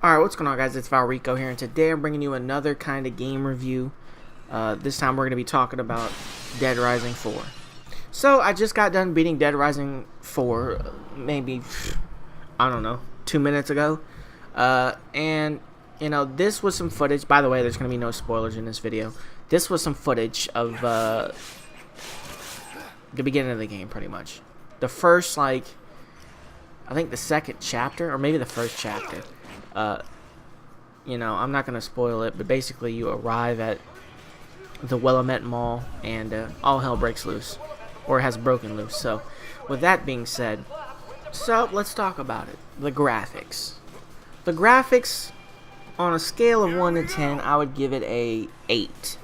Alright, what's going on, guys? It's Valrico here, and today I'm bringing you another kind of game review. This time we're going to be talking about Dead Rising 4. So, I just got done beating Dead Rising 4, maybe, I don't know, 2 minutes ago. And, you know, this was some footage. By the way, there's going to be no spoilers in this video. This was some footage of the beginning of the game, pretty much. The first, I think the second chapter, or maybe the first chapter. You know, I'm not going to spoil it, but basically you arrive at the Willamette Mall and all hell breaks loose, or has broken loose. So, with that being said, let's talk about it. The graphics. The graphics, on a scale of 1 to 10, I would give it a 8.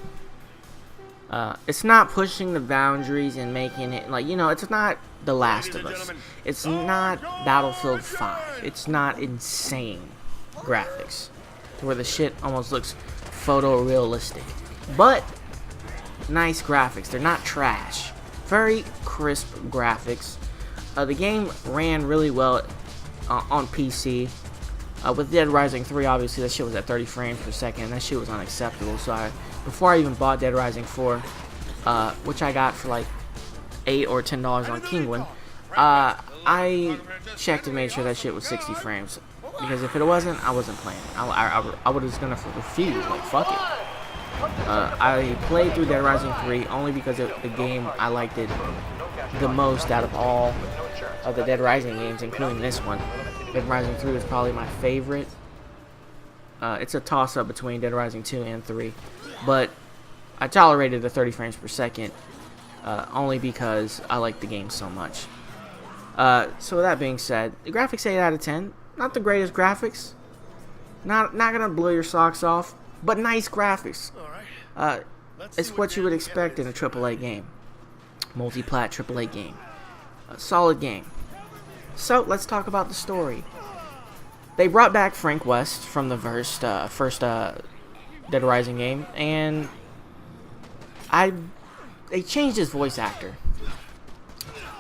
It's not pushing the boundaries and making it, it's not The Last of Us. It's not Battlefield 5. It's not insane graphics where the shit almost looks photorealistic, but nice graphics. They're not trash. Very crisp graphics. The game ran really well on PC. With Dead Rising 3, obviously that shit was at 30 frames per second, and that shit was unacceptable. So before I even bought Dead Rising 4, which I got for like $8 or $10 on Kingwin, I checked and made sure that shit was 60 frames. Because if it wasn't, I wasn't playing. I was just gonna refuse. Like, fuck it. I played through Dead Rising 3 only because of the game I liked it the most out of all of the Dead Rising games, including this one. Dead Rising 3 is probably my favorite. It's a toss-up between Dead Rising 2 and 3. But I tolerated the 30 frames per second only because I like the game so much. So with that being said, the graphics 8 out of 10. Not the greatest graphics. Not gonna blow your socks off, but nice graphics. It's what you would expect in a AAA game. Multi-plat AAA game. A solid game. So, let's talk about the story. They brought back Frank West from the first Dead Rising game, and they changed his voice actor.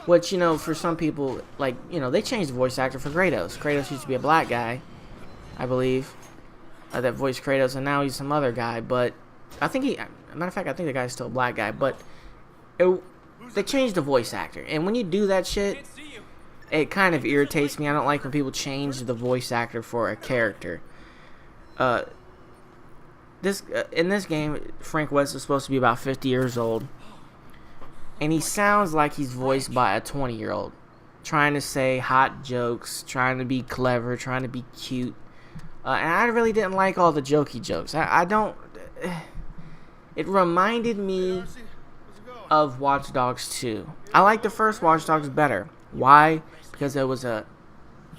Which, you know, for some people, they changed the voice actor for Kratos. Kratos used to be a black guy, I believe, that voiced Kratos, and now he's some other guy. But I think matter of fact, I think the guy's still a black guy. But they changed the voice actor, and when you do that shit, it kind of irritates me. I don't like when people change the voice actor for a character. In this game, Frank West is supposed to be about 50 years old. And he sounds like he's voiced by a 20-year-old. Trying to say hot jokes, trying to be clever, trying to be cute. And I really didn't like all the jokey jokes. It reminded me of Watch Dogs 2. I like the first Watch Dogs better. Why? Because it was a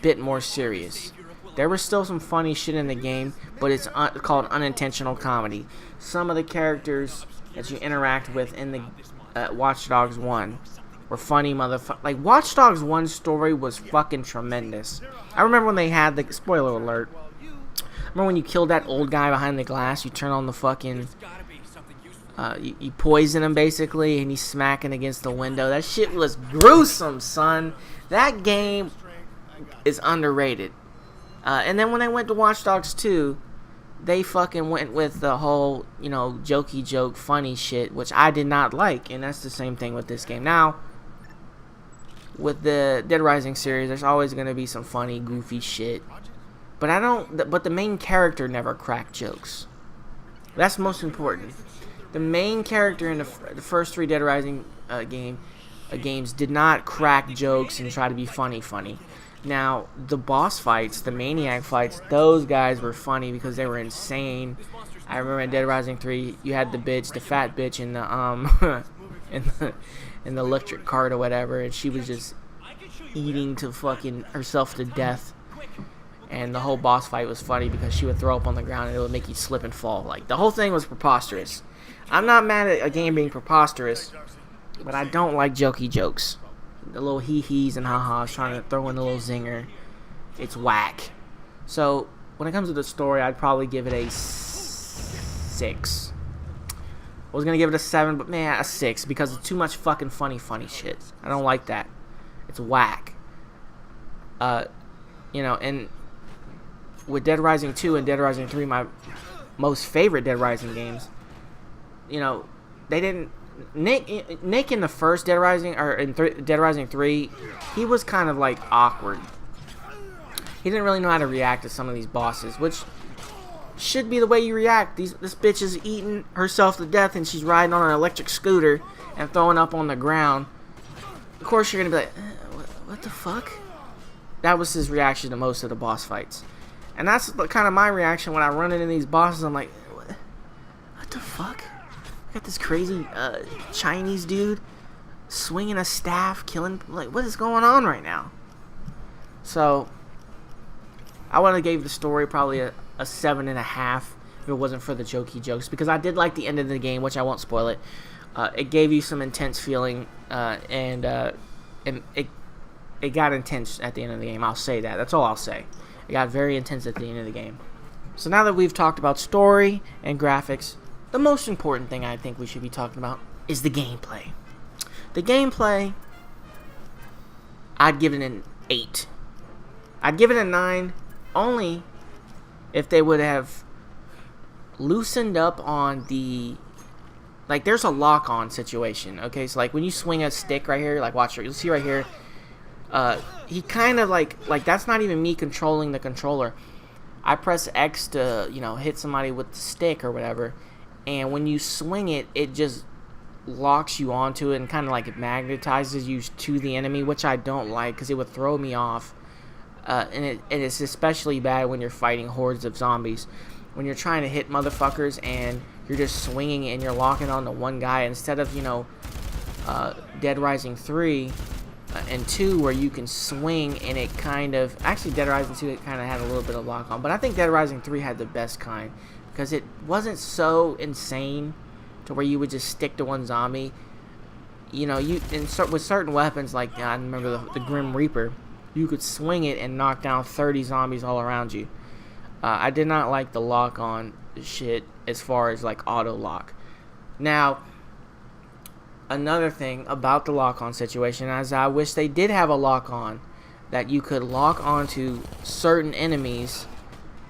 bit more serious. There was still some funny shit in the game, but it's called unintentional comedy. Some of the characters that you interact with in the Watch Dogs 1 were funny motherfuckers. Like, Watch Dogs 1 story was fucking tremendous. I remember when they had the, spoiler alert, remember when you killed that old guy behind the glass, you turn on the fucking, you poison him basically, and he's smacking against the window. That shit was gruesome, son. That game is underrated. And then when they went to Watch Dogs 2, they fucking went with the whole, jokey joke, funny shit, which I did not like, and that's the same thing with this game. Now, with the Dead Rising series, there's always going to be some funny, goofy shit, but the main character never cracked jokes. That's most important. The main character in the first 3 Dead Rising games did not crack jokes and try to be funny. Now, the boss fights, the maniac fights, those guys were funny because they were insane. I remember in Dead Rising 3, you had the fat bitch in the in the electric cart or whatever, and she was just eating to fucking herself to death. And the whole boss fight was funny because she would throw up on the ground and it would make you slip and fall. Like, the whole thing was preposterous. I'm not mad at a game being preposterous, but I don't like jokey jokes. The little hee-hees and ha-has trying to throw in a little zinger. It's whack. So, when it comes to the story, I'd probably give it a 6. I was going to give it a 7, but man, a 6. Because it's too much fucking funny shit. I don't like that. It's whack. And with Dead Rising 2 and Dead Rising 3, my most favorite Dead Rising games, you know, they didn't... Nick in the first Dead Rising, or in Dead Rising 3, he was kind of, like, awkward. He didn't really know how to react to some of these bosses, which should be the way you react. This bitch is eating herself to death, and she's riding on an electric scooter and throwing up on the ground. Of course, you're going to be like, what the fuck? That was his reaction to most of the boss fights. And that's kind of my reaction when I run into these bosses. I'm like, what the fuck? I got this crazy Chinese dude swinging a staff, killing... Like, what is going on right now? So, I would have gave the story probably a 7.5 if it wasn't for the jokey jokes. Because I did like the end of the game, which I won't spoil it. It gave you some intense feeling, and it got intense at the end of the game. I'll say that. That's all I'll say. It got very intense at the end of the game. So now that we've talked about story and graphics, the most important thing I think we should be talking about is the gameplay. The gameplay, I'd give it an 8. I'd give it a 9 only if they would have loosened up on the... Like, there's a lock-on situation, okay? So, like, when you swing a stick right here, like, watch, you'll see right here, he kind of, like, that's not even me controlling the controller. I press X to, you know, hit somebody with the stick or whatever, and when you swing it, it just locks you onto it and kind of, like, it magnetizes you to the enemy, which I don't like, because it would throw me off, and it's especially bad when you're fighting hordes of zombies. When you're trying to hit motherfuckers and you're just swinging and you're locking on to one guy instead of, you know, Dead Rising 3 and 2 where you can swing and it kind of... Actually, Dead Rising 2, it kind of had a little bit of lock on. But I think Dead Rising 3 had the best kind because it wasn't so insane to where you would just stick to one zombie. You know, with certain weapons, like I remember the Grim Reaper, you could swing it and knock down 30 zombies all around you. I did not like the lock-on shit as far as, like, auto-lock. Now, another thing about the lock-on situation is I wish they did have a lock-on that you could lock onto certain enemies,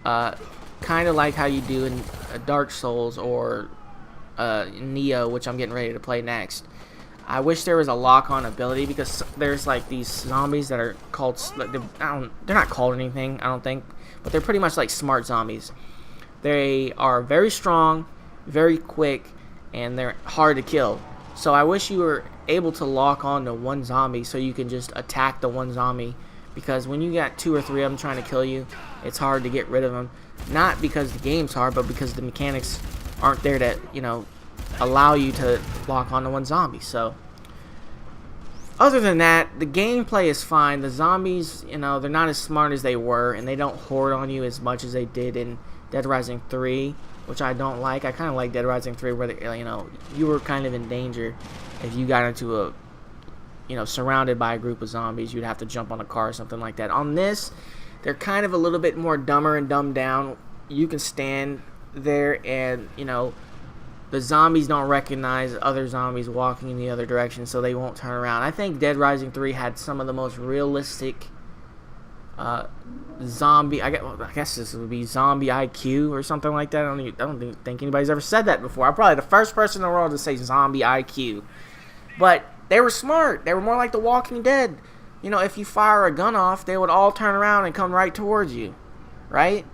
kind of like how you do in Dark Souls or Neo, which I'm getting ready to play next. I wish there was a lock-on ability because there's, like, these zombies that are called... They're not called anything, I don't think. But they're pretty much like smart zombies. They are very strong, very quick, and they're hard to kill. So I wish you were able to lock on to one zombie so you can just attack the one zombie. Because when you got 2 or 3 of them trying to kill you, it's hard to get rid of them. Not because the game's hard, but because the mechanics aren't there to, you know, allow you to lock on to one zombie. So... Other than that, the gameplay is fine. The zombies, you know, they're not as smart as they were, and they don't horde on you as much as they did in Dead Rising 3, which I don't like. I kind of like Dead Rising 3 where, you know, you were kind of in danger if you got into a, you know, surrounded by a group of zombies. You'd have to jump on a car or something like that. On this, they're kind of a little bit more dumber and dumbed down. You can stand there and, you know, the zombies don't recognize other zombies walking in the other direction, so they won't turn around. I think Dead Rising 3 had some of the most realistic zombie... I guess this would be zombie IQ or something like that. I don't think anybody's ever said that before. I'm probably the first person in the world to say zombie IQ. But they were smart. They were more like the Walking Dead. You know, if you fire a gun off, they would all turn around and come right towards you. Right?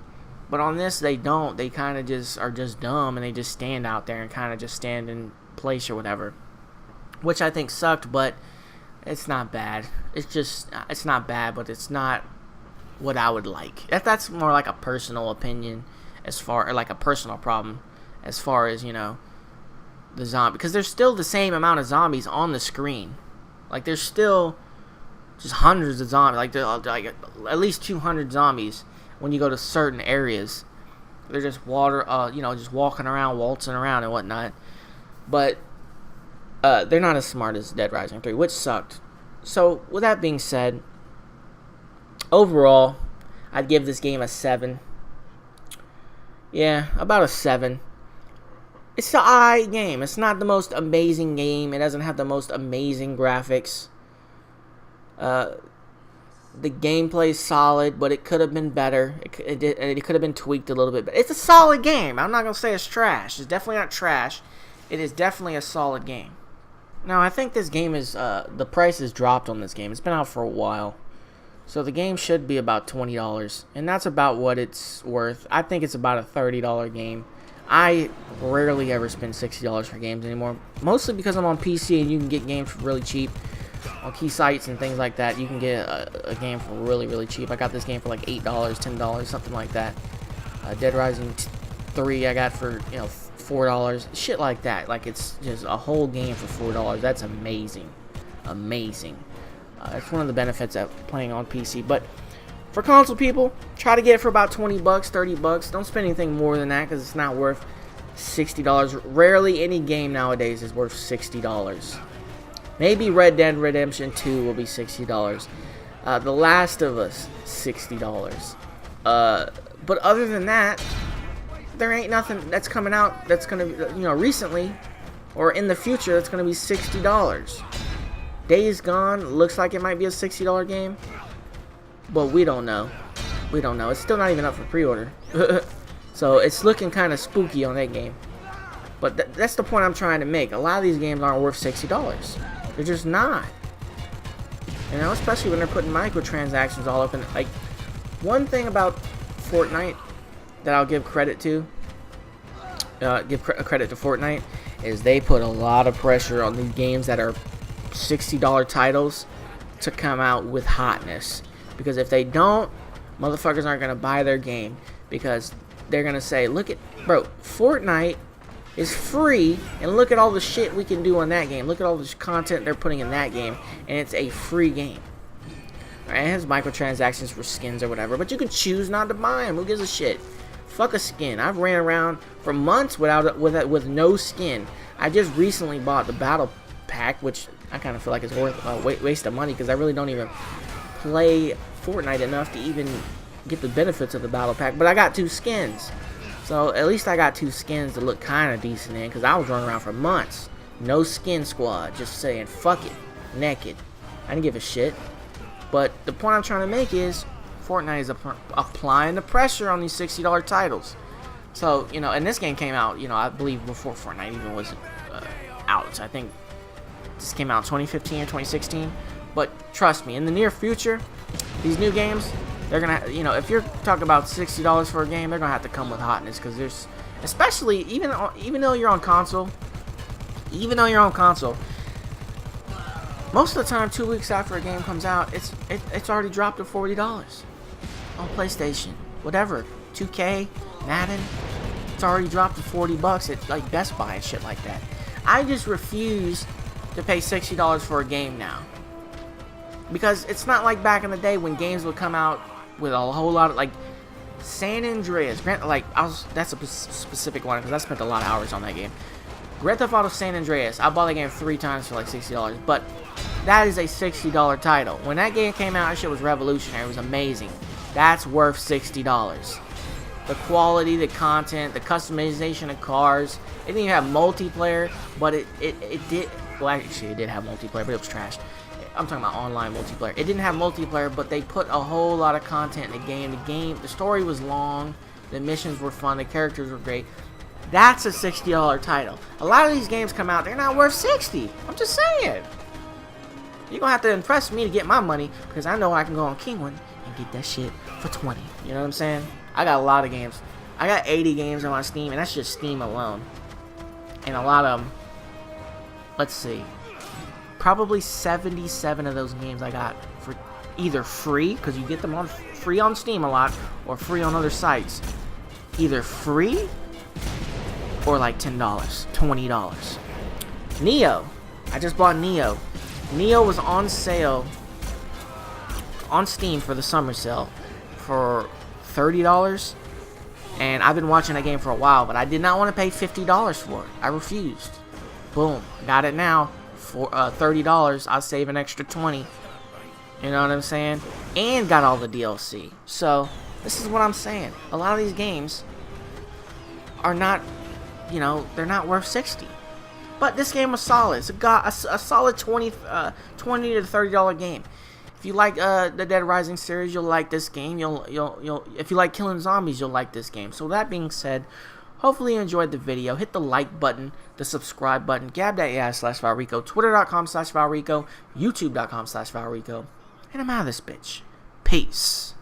But on this, they don't. They kind of just are just dumb, and they just stand out there and kind of just stand in place or whatever. Which I think sucked, but it's not bad. It's not bad, but it's not what I would like. That's more like a personal opinion or like a personal problem as far as, you know, the zombie. Because there's still the same amount of zombies on the screen. Like, there's still just hundreds of zombies. Like at least 200 zombies. When you go to certain areas, they're just just walking around, waltzing around and whatnot. But they're not as smart as Dead Rising 3, which sucked. So, with that being said, overall, I'd give this game a 7. Yeah, about a 7. It's an alright game. It's not the most amazing game. It doesn't have the most amazing graphics. The gameplay's solid, but it could have been better. It could have been tweaked a little bit. But it's a solid game. I'm not going to say it's trash. It's definitely not trash. It is definitely a solid game. Now, I think this game is... the price has dropped on this game. It's been out for a while. So the game should be about $20. And that's about what it's worth. I think it's about a $30 game. I rarely ever spend $60 for games anymore. Mostly because I'm on PC and you can get games for really cheap. On key sites and things like that, you can get a game for really, really cheap. I got this game for like $8, $10, something like that. Dead Rising 3 I got for, you know, $4. Shit like that. Like, it's just a whole game for $4. That's amazing. Amazing. It's one of the benefits of playing on PC. But for console people, try to get it for about $20, $30. Don't spend anything more than that because it's not worth $60. Rarely any game nowadays is worth $60. Maybe Red Dead Redemption 2 will be $60. The Last of Us, $60. But other than that, there ain't nothing that's coming out that's gonna, you know, recently or in the future that's gonna be $60. Days Gone looks like it might be a $60 game, but we don't know. We don't know. It's still not even up for pre-order, so it's looking kind of spooky on that game. But that's the point I'm trying to make. A lot of these games aren't worth $60. They're just not. You know, especially when they're putting microtransactions all up in. Like, one thing about Fortnite that I'll give credit to, credit to Fortnite, is they put a lot of pressure on these games that are $60 titles to come out with hotness. Because if they don't, motherfuckers aren't gonna buy their game because they're gonna say, "Look at, bro, Fortnite is free, and look at all the shit we can do on that game. Look at all the content they're putting in that game, and it's a free game." Right, it has microtransactions for skins or whatever, but you can choose not to buy them. Who gives a shit? Fuck a skin. I've ran around for months with no skin. I just recently bought the battle pack, which I kind of feel like it's worth a waste of money because I really don't even play Fortnite enough to even get the benefits of the battle pack. But I got 2 skins. So, at least I got 2 skins to look kind of decent in, because I was running around for months. No skin squad, just saying, fuck it, naked. I didn't give a shit. But the point I'm trying to make is, Fortnite is applying the pressure on these $60 titles. So, you know, and this game came out, you know, I believe before Fortnite even was out. I think this came out in 2015 or 2016. But trust me, in the near future, these new games, they're gonna, you know, if you're talking about $60 for a game, they're gonna have to come with hotness, because there's, especially even though you're on console, most of the time, 2 weeks after a game comes out, it's already dropped to $40 on PlayStation, whatever, 2K, Madden, it's already dropped to $40 at like Best Buy and shit like that. I just refuse to pay $60 for a game now. Because it's not like back in the day when games would come out with a whole lot of, like, San Andreas. That's a specific one because I spent a lot of hours on that game. Grand Theft Auto San Andreas. I bought that game 3 times for like $60. But that is a $60 title. When that game came out, that shit was revolutionary. It was amazing. That's worth $60. The quality, the content, the customization of cars. It didn't even have multiplayer, but it did. Well, actually, it did have multiplayer, but it was trash. I'm talking about online multiplayer. It didn't have multiplayer, but they put a whole lot of content in the game. The story was long. The missions were fun. The characters were great. That's a $60 title. A lot of these games come out, they're not worth $60. I'm just saying. You're going to have to impress me to get my money, because I know I can go on Kingwin and get that shit for $20. You know what I'm saying? I got a lot of games. I got 80 games on my Steam, and that's just Steam alone. And a lot of them, let's see, probably 77 of those games I got for either free, because you get them on free on Steam a lot, or free on other sites. Either free or like $10, $20. Neo. I just bought Neo. Neo was on sale on Steam for the summer sale for $30. And I've been watching that game for a while, but I did not want to pay $50 for it. I refused. Boom. Got it now for $30. I'll save an extra $20. You know what I'm saying? And got all the DLC. So, this is what I'm saying. A lot of these games are not, you know, they're not worth $60. But this game was solid. It's a solid $20 to $30 game. If you like the Dead Rising series, you'll like this game. If you like killing zombies, you'll like this game. So that being said, hopefully you enjoyed the video. Hit the like button, the subscribe button, gab.ai/Valrico, twitter.com/Valrico, youtube.com/Valrico, and I'm out of this bitch. Peace.